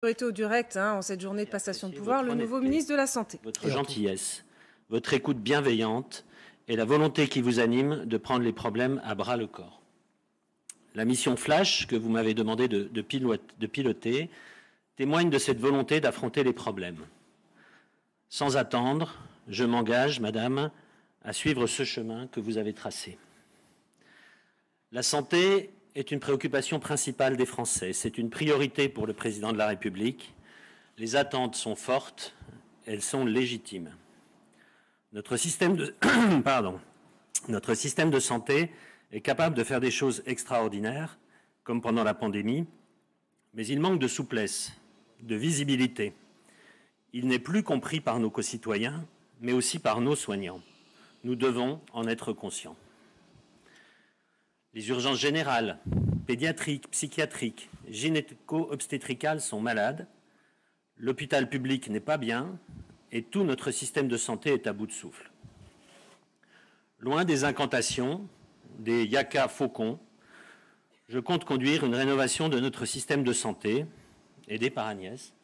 Priorité au direct, en cette journée de passation de pouvoir, le nouveau ministre de la Santé. Votre gentillesse, votre écoute bienveillante et la volonté qui vous anime de prendre les problèmes à bras le corps. La mission Flash que vous m'avez demandé de piloter témoigne de cette volonté d'affronter les problèmes. Sans attendre, je m'engage, Madame, à suivre ce chemin que vous avez tracé. La santé est une préoccupation principale des Français. C'est une priorité pour le président de la République. Les attentes sont fortes, elles sont légitimes. Notre système de, Notre système de santé est capable de faire des choses extraordinaires, comme pendant la pandémie, mais il manque de souplesse, de visibilité. Il n'est plus compris par nos concitoyens, mais aussi par nos soignants. Nous devons en être conscients. Les urgences générales, pédiatriques, psychiatriques, gynéco-obstétricales sont malades, l'hôpital public n'est pas bien et tout notre système de santé est à bout de souffle. Loin des incantations, des yaka faucons, je compte conduire une rénovation de notre système de santé, aidé par Agnès,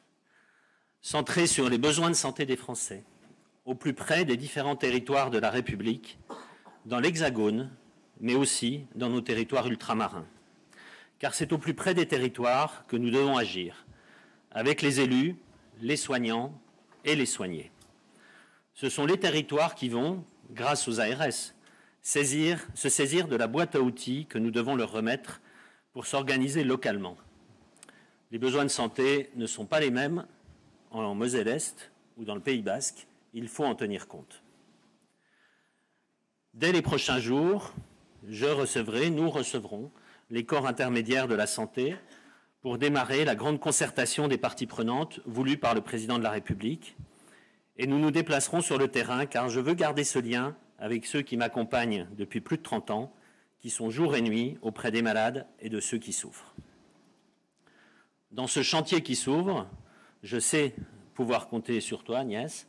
centrée sur les besoins de santé des Français, au plus près des différents territoires de la République, dans l'Hexagone, mais aussi dans nos territoires ultramarins. Car c'est au plus près des territoires que nous devons agir, avec les élus, les soignants et les soignés. Ce sont les territoires qui vont, grâce aux ARS, se saisir de la boîte à outils que nous devons leur remettre pour s'organiser localement. Les besoins de santé ne sont pas les mêmes en Moselle-Est ou dans le Pays Basque, il faut en tenir compte. Dès les prochains jours, nous recevrons les corps intermédiaires de la santé pour démarrer la grande concertation des parties prenantes voulue par le président de la République. Et nous nous déplacerons sur le terrain car je veux garder ce lien avec ceux qui m'accompagnent depuis plus de 30 ans, qui sont jour et nuit auprès des malades et de ceux qui souffrent. Dans ce chantier qui s'ouvre, je sais pouvoir compter sur toi, Agnès,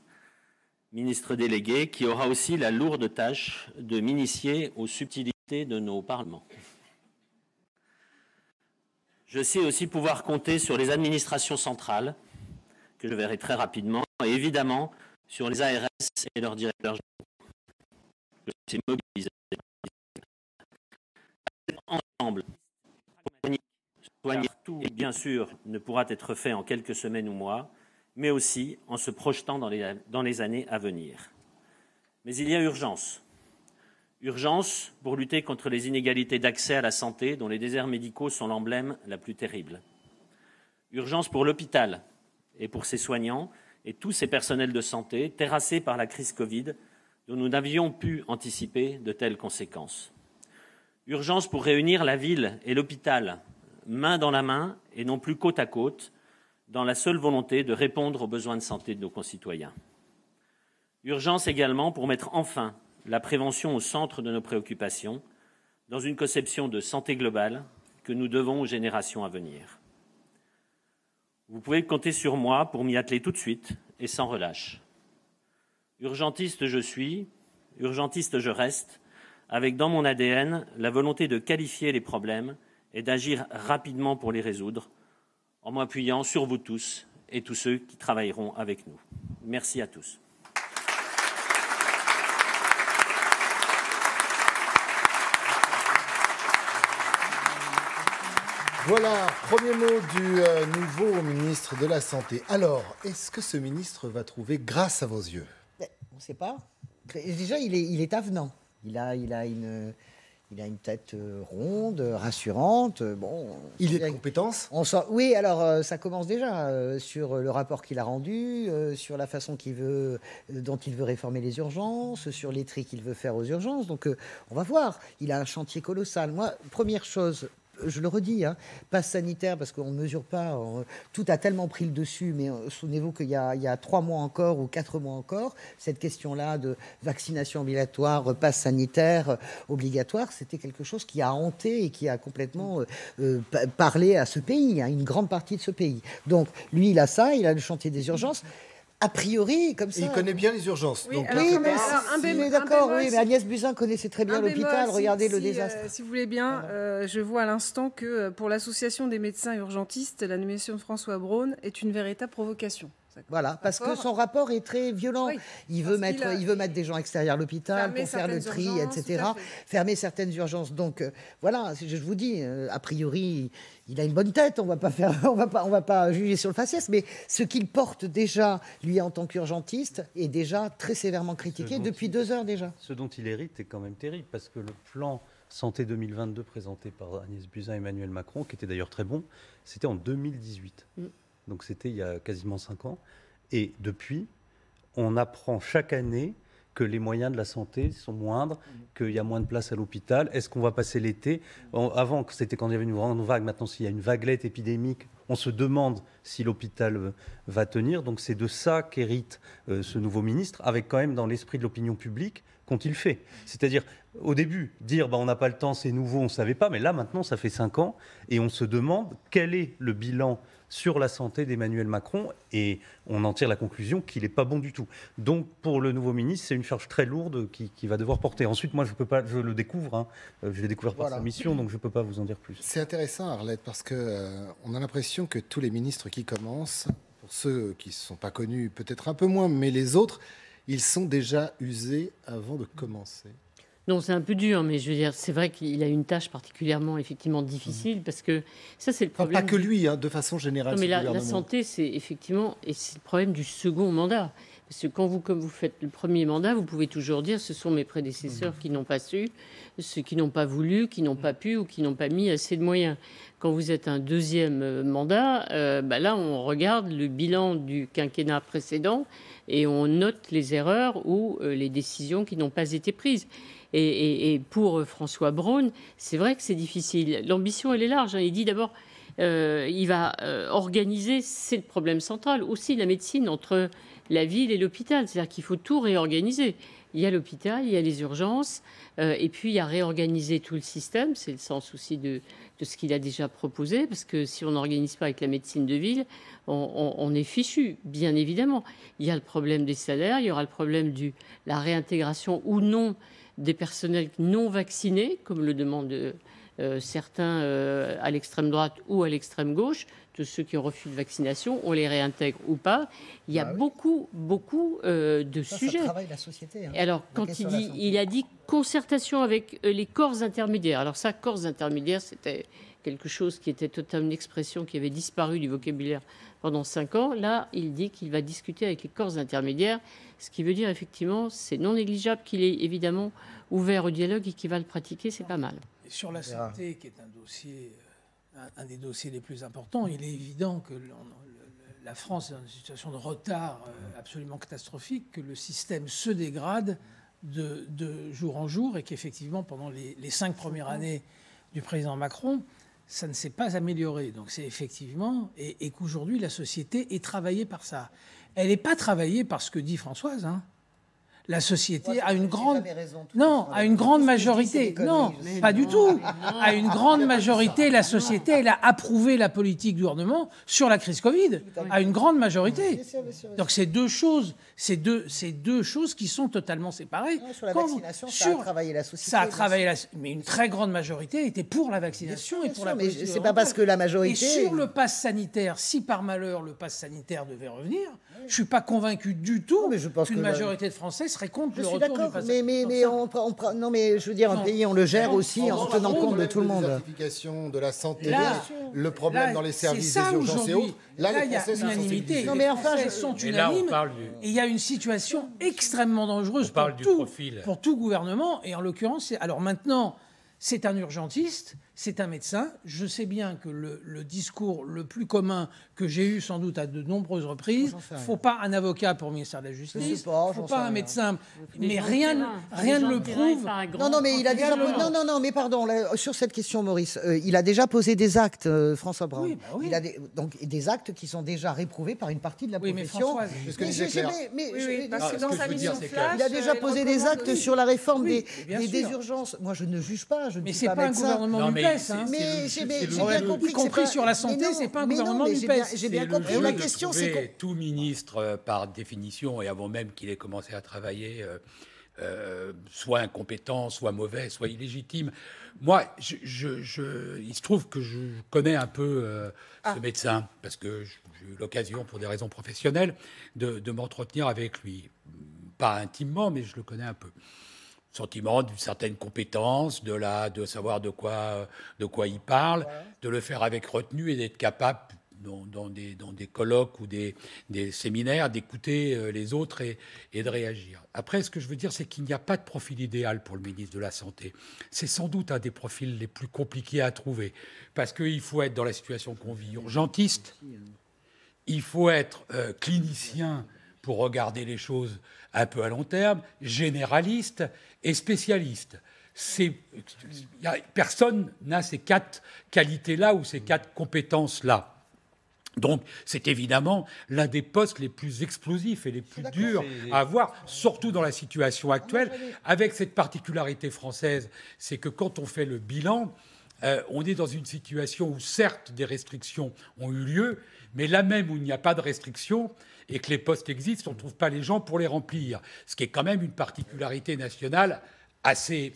ministre délégué, qui aura aussi la lourde tâche de m'initier aux subtilités de nos parlements. Je sais aussi pouvoir compter sur les administrations centrales, que je verrai très rapidement, et évidemment sur les ARS et leurs directeurs généraux. Je sais mobiliser ensemble, soigner tout, et bien sûr, ne pourra être fait en quelques semaines ou mois, mais aussi en se projetant dans les années à venir. Mais il y a urgence. Urgence pour lutter contre les inégalités d'accès à la santé dont les déserts médicaux sont l'emblème la plus terrible. Urgence pour l'hôpital et pour ses soignants et tous ces personnels de santé terrassés par la crise Covid dont nous n'avions pu anticiper de telles conséquences. Urgence pour réunir la ville et l'hôpital main dans la main et non plus côte à côte dans la seule volonté de répondre aux besoins de santé de nos concitoyens. Urgence également pour mettre enfin la prévention au centre de nos préoccupations, dans une conception de santé globale que nous devons aux générations à venir. Vous pouvez compter sur moi pour m'y atteler tout de suite et sans relâche. Urgentiste je suis, urgentiste je reste, avec dans mon ADN la volonté de qualifier les problèmes et d'agir rapidement pour les résoudre, en m'appuyant sur vous tous et tous ceux qui travailleront avec nous. Merci à tous. Voilà, premier mot du nouveau ministre de la Santé. Alors, est-ce que ce ministre va trouver grâce à vos yeux? On ne sait pas. Déjà, il est avenant. Il a une tête ronde, rassurante. Bon, il est de compétence. Oui, alors ça commence déjà sur le rapport qu'il a rendu, sur la façon dont il veut réformer les urgences, sur les tris qu'il veut faire aux urgences. Donc on va voir. Il a un chantier colossal. Moi, première chose, je le redis, passe sanitaire, parce qu'on ne mesure pas, tout a tellement pris le dessus, mais souvenez-vous qu'il y a 3 mois encore ou 4 mois encore, cette question-là de vaccination obligatoire, passe sanitaire obligatoire, c'était quelque chose qui a hanté et qui a complètement parlé à ce pays, une grande partie de ce pays. Donc lui, il a ça, il a le chantier des urgences. a priori, comme ça. Et il connaît bien les urgences. Oui, donc, alors, Oui, mais mais alors, un bémol, d'accord, un oui, bémol, mais Agnès Buzyn connaissait très bien un bémol, l'hôpital. Regardez le si, désastre. si vous voulez bien, je vois à l'instant que pour l'association des médecins urgentistes, la nomination de François Braun est une véritable provocation. Voilà, parce que son rapport est très violent. Oui, il veut mettre des gens extérieurs à l'hôpital pour faire le tri, etc. Fermer certaines urgences. Donc voilà, je vous dis, a priori, il a une bonne tête. On va pas juger sur le faciès, mais ce qu'il porte déjà, lui en tant qu'urgentiste, est déjà très sévèrement critiqué depuis 2 heures déjà. Ce dont il hérite est quand même terrible, parce que le plan Santé 2022 présenté par Agnès Buzyn et Emmanuel Macron, qui était d'ailleurs très bon, c'était en 2018. Donc c'était il y a quasiment 5 ans. Et depuis, on apprend chaque année que les moyens de la santé sont moindres, qu'il y a moins de place à l'hôpital. Est-ce qu'on va passer l'été ? Avant, c'était quand il y avait une grande vague. Maintenant, s'il y a une vaguelette épidémique, on se demande si l'hôpital va tenir. Donc c'est de ça qu'hérite ce nouveau ministre, avec quand même dans l'esprit de l'opinion publique, qu'ont-ils fait ? C'est-à-dire, au début, dire on n'a pas le temps, c'est nouveau, on ne savait pas. Mais là, maintenant, ça fait 5 ans. Et on se demande quel est le bilan sur la santé d'Emmanuel Macron, et on en tire la conclusion qu'il n'est pas bon du tout. Donc, pour le nouveau ministre, c'est une charge très lourde qui va devoir porter. Ensuite, moi, je peux pas, je le découvre, je l'ai découvert par sa mission, donc je ne peux pas vous en dire plus. C'est intéressant, Arlette, parce qu'on a l'impression que tous les ministres qui commencent, pour ceux qui ne sont pas connus, peut-être un peu moins, mais les autres, ils sont déjà usés avant de commencer. Non, c'est un peu dur, mais je veux dire, c'est vrai qu'il a une tâche particulièrement, effectivement, difficile, parce que ça, c'est le problème. Pas que lui, de façon générale. Non, mais la santé, c'est effectivement, et c'est le problème du second mandat. Parce que comme vous faites le premier mandat, vous pouvez toujours dire ce sont mes prédécesseurs qui n'ont pas su, ceux qui n'ont pas voulu, qui n'ont pas pu ou qui n'ont pas mis assez de moyens. Quand vous êtes un deuxième mandat, là, on regarde le bilan du quinquennat précédent et on note les erreurs ou les décisions qui n'ont pas été prises. Et pour François Braun, c'est vrai que c'est difficile. L'ambition, elle est large. Il dit d'abord, il va organiser, c'est le problème central, aussi la médecine entre la ville et l'hôpital. C'est-à-dire qu'il faut tout réorganiser. Il y a l'hôpital, il y a les urgences, et puis il y a réorganiser tout le système. C'est le sens aussi de ce qu'il a déjà proposé, parce que si on n'organise pas avec la médecine de ville, on est fichu, bien évidemment. Il y a le problème des salaires, il y aura le problème de la réintégration ou non des personnels non vaccinés, comme le demandent certains à l'extrême droite ou à l'extrême gauche, de ceux qui ont refusé de vaccination, on les réintègre ou pas. Il y a beaucoup de sujets. Ça travaille la société. Et alors, quand il a dit concertation avec les corps intermédiaires. Alors ça, corps intermédiaires, c'était quelque chose qui était totalement une expression qui avait disparu du vocabulaire pendant 5 ans. Là, il dit qu'il va discuter avec les corps intermédiaires, ce qui veut dire effectivement, c'est non négligeable qu'il est évidemment ouvert au dialogue et qu'il va le pratiquer, c'est pas mal. Et sur la santé, qui est un des dossiers les plus importants, il est évident que la France est dans une situation de retard absolument catastrophique, que le système se dégrade de jour en jour et qu'effectivement, pendant les 5 premières années du président Macron, ça ne s'est pas amélioré. Donc c'est effectivement, et qu'aujourd'hui la société est travaillée par ça. Elle n'est pas travaillée par ce que dit Françoise. La société a une grande... Non, à une grande majorité. Non, pas du tout. À une grande majorité, la société, elle a approuvé la politique du gouvernement sur la crise Covid. À une grande majorité. Donc c'est deux choses qui sont totalement séparées. Sur la vaccination, ça a travaillé la société. Ça a travaillé mais une très grande majorité était pour la vaccination et pour la politique. Mais c'est pas parce que la majorité... Et sur le pass sanitaire, si par malheur le pass sanitaire devait revenir, je suis pas convaincu du tout qu'une majorité de Français serait contre le retour du pass sanitaire. Non, mais je veux dire, un pays, on le gère aussi en tenant compte de tout le monde. La désertification de la santé, le problème dans les services des urgences et autres. Là, il y a unanimité. Non, mais enfin, les Français sont unanimes. Et il y a une situation extrêmement dangereuse pour tout gouvernement. Et en l'occurrence, alors maintenant, c'est un urgentiste, c'est un médecin. Je sais bien que le discours le plus commun que j'ai eu sans doute à de nombreuses reprises, il ne faut pas un avocat pour le ministère de la Justice, il ne faut pas un médecin, mais rien ne le prouve. Non, mais il a déjà... Non, mais pardon, là, sur cette question, Maurice, il a déjà posé des actes, François Braun. Oui, bah oui. Il a donc des actes qui sont déjà réprouvés par une partie de la profession. Parce que dans sa mission flash, il a déjà posé des actes sur la réforme des urgences. Moi, je ne juge pas. Mais c'est pas un gouvernement nucléaire. NUPES. Hein. Mais j'ai bien compris y compris sur la santé, c'est pas un gouvernement NUPES. J'ai bien compris. La question, c'est que tout ministre, par définition, et avant même qu'il ait commencé à travailler, soit incompétent, soit mauvais, soit illégitime. Moi, il se trouve que je connais un peu ce médecin, parce que j'ai eu l'occasion, pour des raisons professionnelles, de m'entretenir avec lui. Pas intimement, mais je le connais un peu. Sentiment d'une certaine compétence, de savoir de quoi il parle, voilà. De le faire avec retenue et d'être capable, dans des colloques ou des séminaires, d'écouter les autres et de réagir. Après, ce que je veux dire, c'est qu'il n'y a pas de profil idéal pour le ministre de la Santé. C'est sans doute un des profils les plus compliqués à trouver, parce qu'il faut être, dans la situation qu'on vit, urgentiste, il faut être clinicien pour regarder les choses un peu à long terme, généraliste et spécialiste. Personne n'a ces 4 qualités-là ou ces 4 compétences-là. Donc, c'est évidemment l'un des postes les plus explosifs et les plus durs à avoir, surtout dans la situation actuelle, avec cette particularité française, c'est que quand on fait le bilan, on est dans une situation où, certes, des restrictions ont eu lieu, mais là même où il n'y a pas de restrictions et que les postes existent, on ne trouve pas les gens pour les remplir. Ce qui est quand même une particularité nationale assez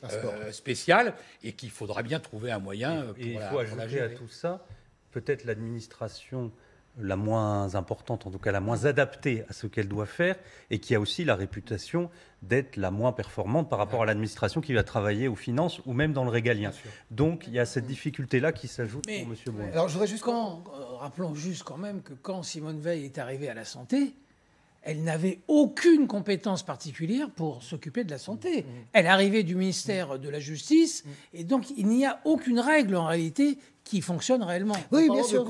spéciale et qu'il faudra bien trouver un moyen pour il la faut ajouter à tout ça, peut-être l'administration la moins importante, en tout cas la moins adaptée à ce qu'elle doit faire, et qui a aussi la réputation d'être la moins performante par rapport à l'administration qui va travailler aux finances ou même dans le régalien. Donc il y a cette difficulté-là qui s'ajoute pour M. Brun. Alors je voudrais juste rappelons juste quand même que quand Simone Veil est arrivée à la santé, elle n'avait aucune compétence particulière pour s'occuper de la santé. Elle arrivait du ministère de la Justice, et donc il n'y a aucune règle en réalité qui fonctionne réellement. Oui, bien sûr.